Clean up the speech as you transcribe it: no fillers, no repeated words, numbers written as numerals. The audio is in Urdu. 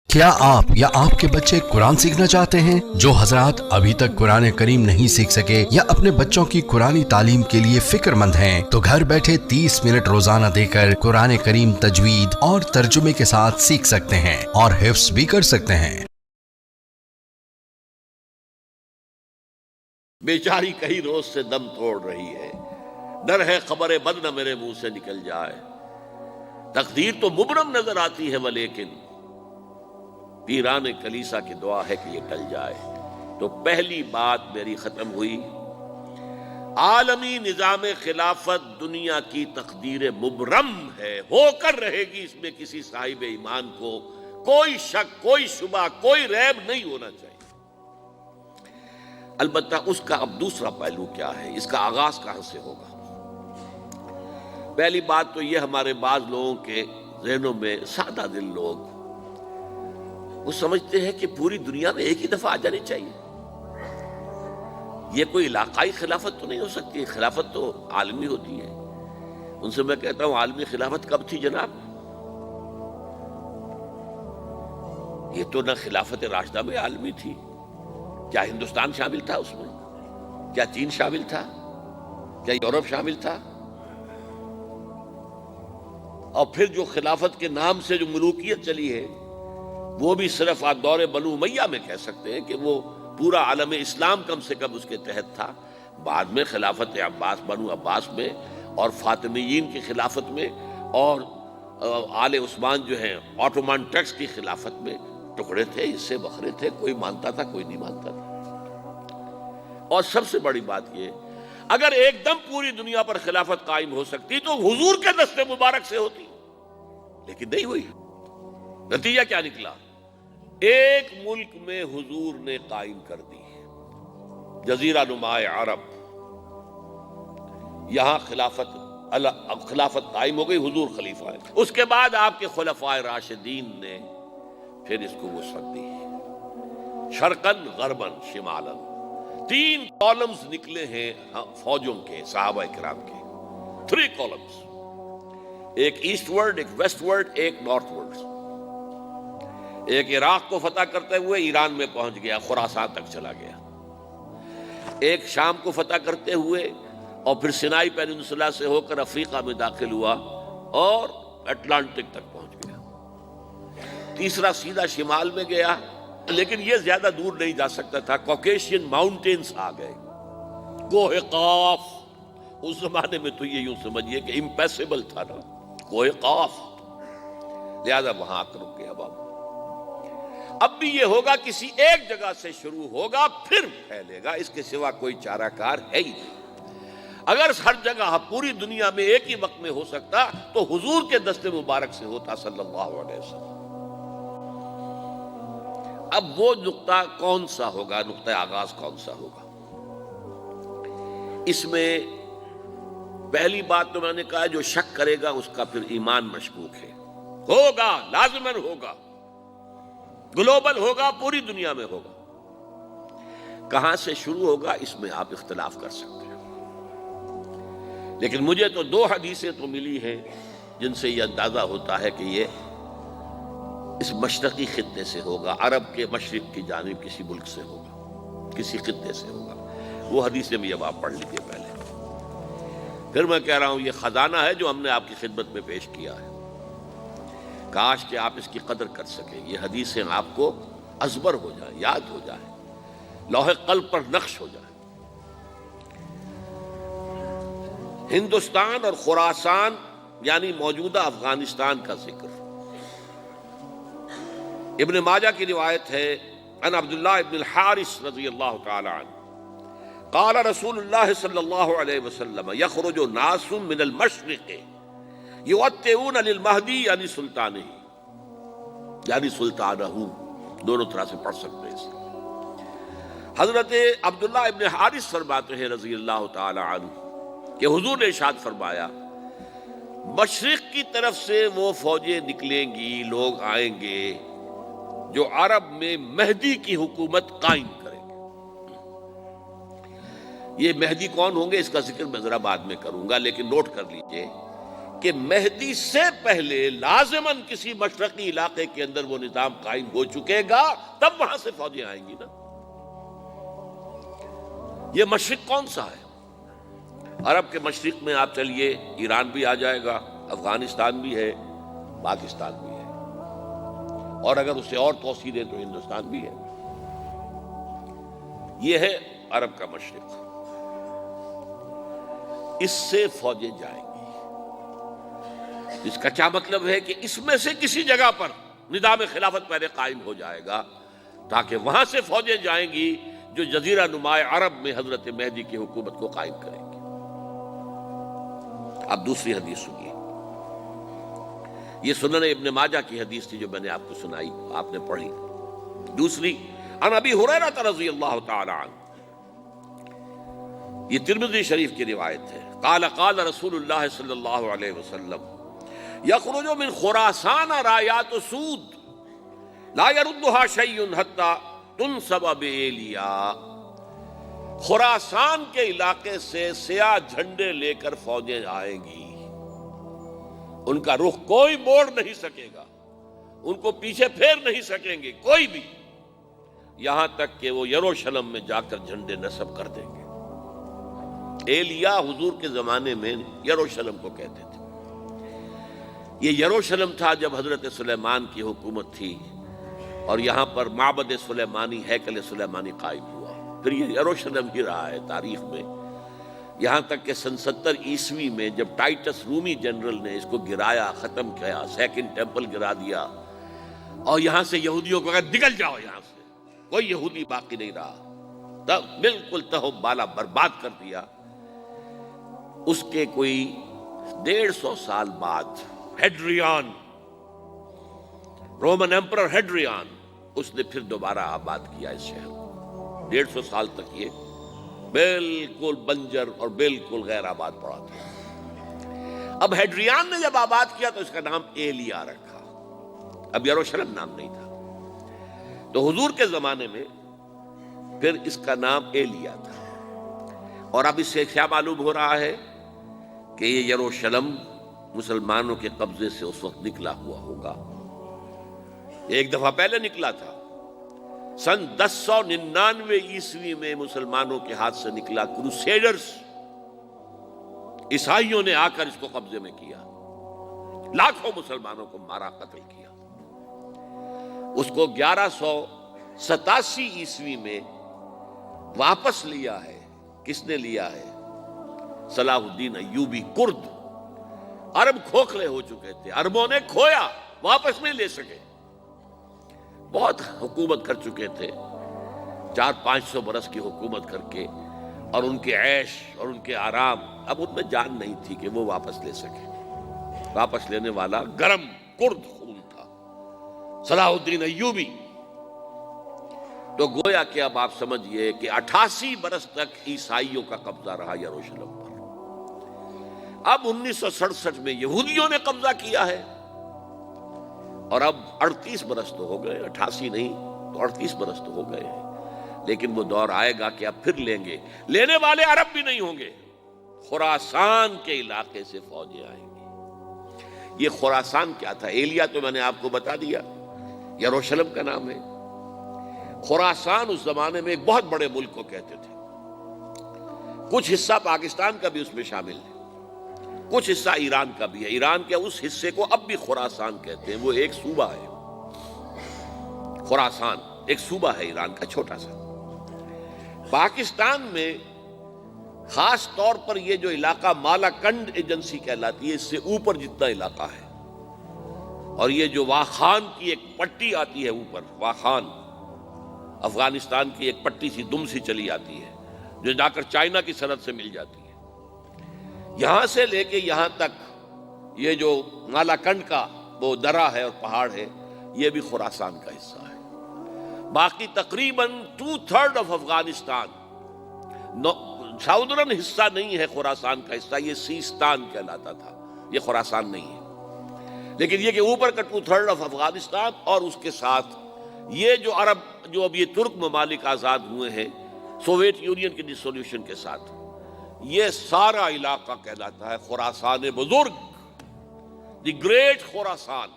کیا آپ یا آپ کے بچے قرآن سیکھنا چاہتے ہیں؟ جو حضرات ابھی تک قرآن کریم نہیں سیکھ سکے یا اپنے بچوں کی قرآنی تعلیم کے لیے فکر مند ہیں تو گھر بیٹھے 30 منٹ روزانہ دے کر قرآن کریم تجوید اور ترجمے کے ساتھ سیکھ سکتے ہیں اور حفظ بھی کر سکتے ہیں۔ بیچاری کئی روز سے دم توڑ رہی ہے، ڈر ہے خبر بد نہ میرے منہ سے نکل جائے۔ تقدیر تو مبرم نظر آتی ہے ولیکن پیران کلیسا کی دعا ہے کہ یہ ٹل جائے۔ تو پہلی بات میری ختم ہوئی، عالمی نظام خلافت دنیا کی تقدیر مبرم ہے، ہو کر رہے گی، اس میں کسی صاحب ایمان کو کوئی شک، کوئی شبہ، کوئی ریب نہیں ہونا چاہیے۔ البتہ اس کا اب دوسرا پہلو کیا ہے، اس کا آغاز کہاں سے ہوگا؟ پہلی بات تو یہ، ہمارے بعض لوگوں کے ذہنوں میں، سادہ دل لوگ وہ سمجھتے ہیں کہ پوری دنیا میں ایک ہی دفعہ آ جانی چاہیے۔ یہ کوئی علاقائی خلافت تو نہیں ہو سکتی، خلافت تو عالمی ہوتی ہے۔ ان سے میں کہتا ہوں، عالمی خلافت کب تھی جناب؟ یہ تو نہ خلافت راشدہ میں عالمی تھی، کیا ہندوستان شامل تھا اس میں؟ کیا چین شامل تھا؟ کیا یورپ شامل تھا؟ اور پھر جو خلافت کے نام سے جو ملوکیت چلی ہے، وہ بھی صرف آپ دور بنو امیہ میں کہہ سکتے ہیں کہ وہ پورا عالم اسلام کم سے کم اس کے تحت تھا۔ بعد میں خلافت عباس، بنو عباس میں، اور فاطمیین کی خلافت میں، اور آل عثمان جو ہیں آٹومان ٹرکس کی خلافت میں ٹکڑے تھے، حصے بکھرے تھے، کوئی مانتا تھا، کوئی نہیں مانتا تھا۔ اور سب سے بڑی بات یہ، اگر ایک دم پوری دنیا پر خلافت قائم ہو سکتی تو حضور کے دست مبارک سے ہوتی، لیکن نہیں ہوئی۔ نتیجہ کیا نکلا؟ ایک ملک میں حضور نے قائم کر دی، جزیرہ نما عرب، یہاں خلافت قائم ہو گئی، حضور خلیفہ ہے۔ اس کے بعد آپ کے خلفائے راشدین نے پھر اس کو وسعت دی، شرقاً غرباً شمالاً۔ 3 کالمز نکلے ہیں فوجوں کے، صحابہ کرام کے، 3 کالمز، ایک ایسٹ ورڈ، ایک ویسٹ ورڈ، ایک نارتھ ورڈ۔ ایک عراق کو فتح کرتے ہوئے ایران میں پہنچ گیا، خراسان تک چلا گیا۔ ایک شام کو فتح کرتے ہوئے اور پھر سینائی پیننسولا سے ہو کر افریقہ میں داخل ہوا اور اٹلانٹک تک پہنچ گیا۔ تیسرا سیدھا شمال میں گیا، لیکن یہ زیادہ دور نہیں جا سکتا تھا، کوکیشین ماؤنٹینز آ گئے، کوہ قاف۔ اس زمانے میں تو یہ یوں سمجھیے کہ امپیسیبل تھا نا، کوہ قاف، لہذا وہاں آ کر رک گیا بابا۔ اب بھی یہ ہوگا، کسی ایک جگہ سے شروع ہوگا پھر پھیلے گا، اس کے سوا کوئی چارہ کار ہے ہی نہیں۔ اگر ہر جگہ پوری دنیا میں ایک ہی وقت میں ہو سکتا تو حضور کے دست مبارک سے ہوتا صلی اللہ علیہ وسلم۔ اب وہ نقطہ کون سا ہوگا، نقطہ آغاز کون سا ہوگا؟ اس میں پہلی بات تو میں نے کہا، جو شک کرے گا اس کا پھر ایمان مشکوک ہے۔ ہوگا، لازماً ہوگا، گلوبل ہوگا، پوری دنیا میں ہوگا۔ کہاں سے شروع ہوگا اس میں آپ اختلاف کر سکتے ہیں، لیکن مجھے تو 2 حدیثیں تو ملی ہیں جن سے یہ اندازہ ہوتا ہے کہ یہ اس مشرقی خطے سے ہوگا، عرب کے مشرق کی جانب کسی ملک سے ہوگا، کسی خطے سے ہوگا۔ وہ حدیثیں بھی اب آپ پڑھ لیجیے پہلے، پھر میں کہہ رہا ہوں یہ خزانہ ہے جو ہم نے آپ کی خدمت میں پیش کیا ہے، کاش کہ آپ اس کی قدر کر سکیں، یہ حدیثیں آپ کو ازبر ہو جائیں، یاد ہو جائیں، لوح قلب پر نقش ہو جائیں۔ ہندوستان اور خراسان یعنی موجودہ افغانستان کا ذکر ابن ماجہ کی روایت ہے، عن عبداللہ ابن الحارث رضی اللہ تعالی عنہ قال رسول اللہ صلی اللہ علیہ وسلم یخرج ناس من المشرق یوطئون للمہدی یعنی سلطانہ، یعنی سلطانہ، دونوں طرح سے پڑھ سکتے ہیں اسے۔ حضرت عبداللہ ابن حارث فرماتے ہیں رضی اللہ تعالی عنہ کہ حضور نے ارشاد فرمایا، مشرق کی طرف سے وہ فوجیں نکلیں گی، لوگ آئیں گے جو عرب میں مہدی کی حکومت قائم کریں گے۔ یہ مہدی کون ہوں گے اس کا ذکر میں ذرا بعد میں کروں گا، لیکن نوٹ کر لیجئے، کہ مہدی سے پہلے لازماً کسی مشرقی علاقے کے اندر وہ نظام قائم ہو چکے گا، تب وہاں سے فوجیں آئیں گی نا۔ یہ مشرق کون سا ہے؟ عرب کے مشرق میں آپ چلیے، ایران بھی آ جائے گا، افغانستان بھی ہے، پاکستان بھی ہے، اور اگر اسے اور توسیع دیں تو ہندوستان بھی ہے۔ یہ ہے عرب کا مشرق، اس سے فوجیں جائیں گی، جس کا کیا مطلب ہے کہ اس میں سے کسی جگہ پر نظام خلافت پہلے قائم ہو جائے گا، تاکہ وہاں سے فوجیں جائیں گی جو جزیرہ نما عرب میں حضرت مہدی کی حکومت کو قائم کریں گے۔ اب دوسری حدیث سنیے، یہ سنن ابن ماجہ کی حدیث تھی جو میں نے آپ کو سنائی، آپ نے پڑھی۔ دوسری، عن ابی ہریرہ رضی اللہ تعالی عنہ، یہ ترمذی شریف کی روایت ہے، قال قال رسول اللہ صلی اللہ علیہ وسلم یخرج من خراسان رایات سود لا يردها شیء حتی تنصب بإیلیا۔ خراسان کے علاقے سے سیاہ جھنڈے لے کر فوجیں آئیں گی، ان کا رخ کوئی موڑ نہیں سکے گا، ان کو پیچھے پھیر نہیں سکیں گے کوئی بھی، یہاں تک کہ وہ یروشلم میں جا کر جھنڈے نصب کر دیں گے۔ ایلیا حضور کے زمانے میں یروشلم کو کہتے تھے۔ یہ یروشلم تھا جب حضرت سلیمان کی حکومت تھی، اور یہاں پر معبد سلیمانی، ہیکل سلیمانی قائم ہوا، پھر یہ یروشلم ہی رہا ہے تاریخ میں، یہاں تک کہ سن 70 عیسوی میں جب ٹائٹس رومی جنرل نے اس کو گرایا، ختم کیا، سیکنڈ ٹیمپل گرا دیا، اور یہاں سے یہودیوں کو کہا نکل جاؤ یہاں سے، کوئی یہودی باقی نہیں رہا، تب بالکل تہو بالا برباد کر دیا۔ اس کے کوئی 150 سال بعد ہیڈریان، رومن ایمپرر ہیڈریان، اس نے پھر دوبارہ آباد کیا اس شہر کو۔ 150 سال تک یہ بالکل بنجر اور بالکل غیر آباد پڑا تھا۔ اب ہیڈریان نے جب آباد کیا تو اس کا نام ایلیا رکھا، اب یروشلم نام نہیں تھا۔ تو حضور کے زمانے میں پھر اس کا نام ایلیا تھا، اور اب اس سے کیا معلوم ہو رہا ہے کہ یہ یروشلم مسلمانوں کے قبضے سے اس وقت نکلا ہوا ہوگا، ایک دفعہ پہلے نکلا تھا، سن 1099 عیسوی میں مسلمانوں کے ہاتھ سے نکلا، کروسیڈرز عیسائیوں نے آ کر اس کو قبضے میں کیا، لاکھوں مسلمانوں کو مارا، قتل کیا۔ اس کو 1187 عیسوی میں واپس لیا ہے، کس نے لیا ہے؟ صلاح الدین ایوبی کرد۔ عرب کھوکھلے ہو چکے تھے، عربوں نے کھویا، واپس نہیں لے سکے، بہت حکومت کر چکے تھے، 400-500 برس کی حکومت کر کے، اور ان کے عیش اور ان کے آرام، اب ان میں جان نہیں تھی کہ وہ واپس لے سکے۔ واپس لینے والا گرم کرد خون تھا، صلاح الدین ایوبی۔ تو گویا کہ اب آپ سمجھئے کہ 88 برس تک عیسائیوں کا قبضہ رہا یروشلم پر۔ اب 1967 میں یہودیوں نے قبضہ کیا ہے، اور اب 38 برس تو ہو گئے، 88 نہیں تو 38 برس تو ہو گئے ہیں، لیکن وہ دور آئے گا کہ اب پھر لیں گے، لینے والے عرب بھی نہیں ہوں گے، خراسان کے علاقے سے فوجیں آئیں گی۔ یہ خراسان کیا تھا؟ ایلیا تو میں نے آپ کو بتا دیا، یروشلم کا نام ہے۔ خراسان اس زمانے میں ایک بہت بڑے ملک کو کہتے تھے، کچھ حصہ پاکستان کا بھی اس میں شامل ہے، کچھ حصہ ایران کا بھی ہے، ایران کے اس حصے کو اب بھی خراسان کہتے ہیں، وہ ایک صوبہ ہے، خراسان ایک صوبہ ہے ایران کا چھوٹا سا۔ پاکستان میں خاص طور پر یہ جو علاقہ مالاکنڈ ایجنسی کہلاتی ہے، اس سے اوپر جتنا علاقہ ہے، اور یہ جو واخان کی ایک پٹی آتی ہے اوپر، واخان افغانستان کی ایک پٹی سی دم سی چلی آتی ہے جو جا کر چائنا کی سرحد سے مل جاتی ہے، یہاں سے لے کے یہاں تک یہ جو مالاکنڈ کا وہ درہ ہے اور پہاڑ ہے، یہ بھی خراسان کا حصہ ہے۔ باقی تقریباً 2/3 آف افغانستان ساؤدرن حصہ نہیں ہے خراسان کا حصہ، یہ سیستان کہلاتا تھا، یہ خراسان نہیں ہے، لیکن یہ کہ اوپر کا 2/3 آف افغانستان، اور اس کے ساتھ یہ جو عرب جو اب یہ ترک ممالک آزاد ہوئے ہیں سوویت یونین کی ڈسولوشن کے ساتھ، یہ سارا علاقہ کہلاتا ہے خراسان بزرگ، the great Khorasan,